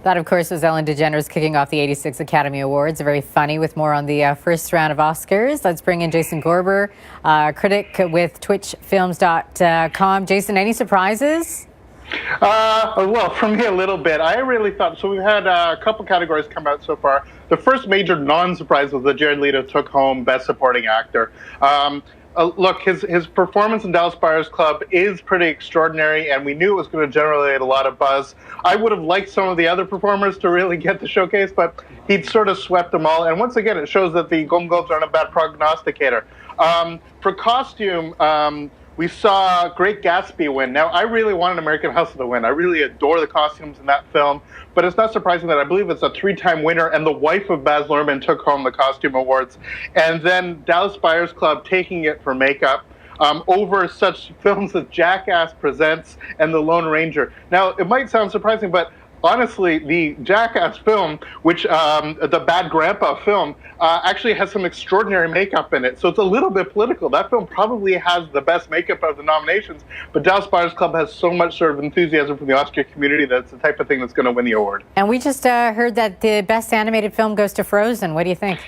That, of course, was Ellen DeGeneres kicking off the 86 Academy Awards. Very funny, with more on the first round of Oscars. Let's bring in Jason Gorber, critic with twitchfilms.com. Jason, any surprises? Well, for me, a little bit. I really thought, so we've had a couple categories come out so far. The first major non-surprise was that Jared Leto took home Best Supporting Actor. Look, his performance in Dallas Buyers Club is pretty extraordinary, and we knew it was going to generate a lot of buzz. I would have liked some of the other performers to really get the showcase, but he'd sort of swept them all. And once again, it shows that the Golden Globes aren't a bad prognosticator. For costume, we saw Great Gatsby win. Now, I really wanted American Hustle to win. I really adore the costumes in that film, but it's not surprising that I believe it's a 3-time winner, and the wife of Baz Luhrmann took home the costume awards. And then Dallas Buyers Club taking it for makeup over such films as Jackass Presents and The Lone Ranger. Now, it might sound surprising, but honestly, the Jackass film, which the Bad Grandpa film, actually has some extraordinary makeup in it. So it's a little bit political. That film probably has the best makeup of the nominations, but Dallas Buyers Club has so much sort of enthusiasm from the Oscar community that it's the type of thing that's going to win the award. And we just heard that the best animated film goes to Frozen. What do you think?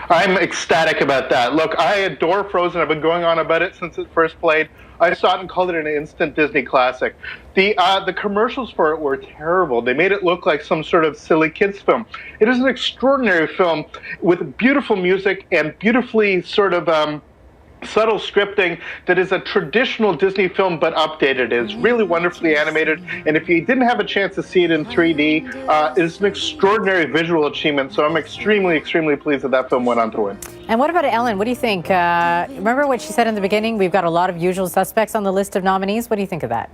I'm ecstatic about that. Look, I adore Frozen. I've been going on about it since it first played. I saw it and called it an instant Disney classic. The commercials for it were terrible. They made it look like some sort of silly kids film. It is an extraordinary film with beautiful music and beautifully sort of subtle scripting that is a traditional Disney film but updated. It's really wonderfully animated, and if you didn't have a chance to see it in 3D, it's an extraordinary visual achievement. So I'm extremely, extremely pleased that that film went on to win. And what about Ellen? What do you think? Remember what she said in the beginning? We've got a lot of usual suspects on the list of nominees. What do you think of that?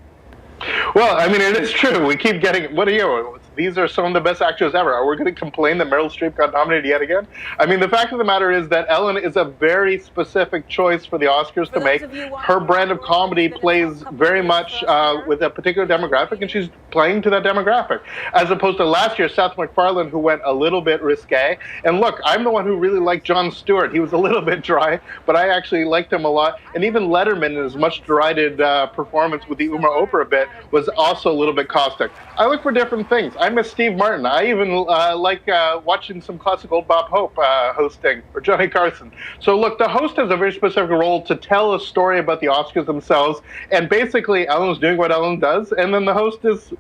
Well, I mean, it is true. We keep getting, what are you? These are some of the best actors ever. Are we going to complain that Meryl Streep got nominated yet again? I mean, the fact of the matter is that Ellen is a very specific choice for the Oscars to make. Her brand of comedy plays very much with a particular demographic, and she's playing to that demographic. As opposed to last year, Seth MacFarlane, who went a little bit risque. And look, I'm the one who really liked Jon Stewart. He was a little bit dry, but I actually liked him a lot. And even Letterman, in his much derided performance with the Uma Oprah bit, was also a little bit caustic. I look for different things. I miss Steve Martin. I even like watching some classic old Bob Hope hosting, or Johnny Carson. So look, the host has a very specific role to tell a story about the Oscars themselves, and basically Ellen's doing what Ellen does, and then the host is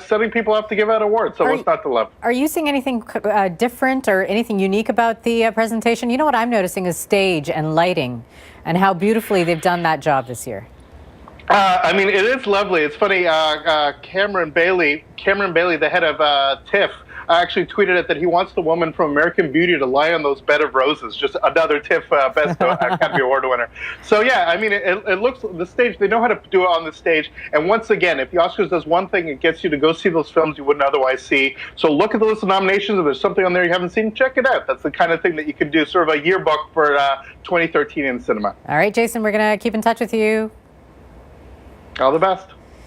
setting people up to give out awards. So what's not to love? Are you seeing anything different or anything unique about the presentation? You know what I'm noticing is stage and lighting, and how beautifully they've done that job this year. I mean, it is lovely. It's funny, Cameron Bailey, the head of TIFF, actually tweeted it that he wants the woman from American Beauty to lie on those bed of roses. Just another TIFF Best Academy Award winner. So yeah, I mean, it looks, the stage, they know how to do it on the stage. And once again, if the Oscars does one thing, it gets you to go see those films you wouldn't otherwise see. So look at the list of nominations. If there's something on there you haven't seen, check it out. That's the kind of thing that you can do, sort of a yearbook for 2013 in cinema. All right, Jason, we're going to keep in touch with you. All the best.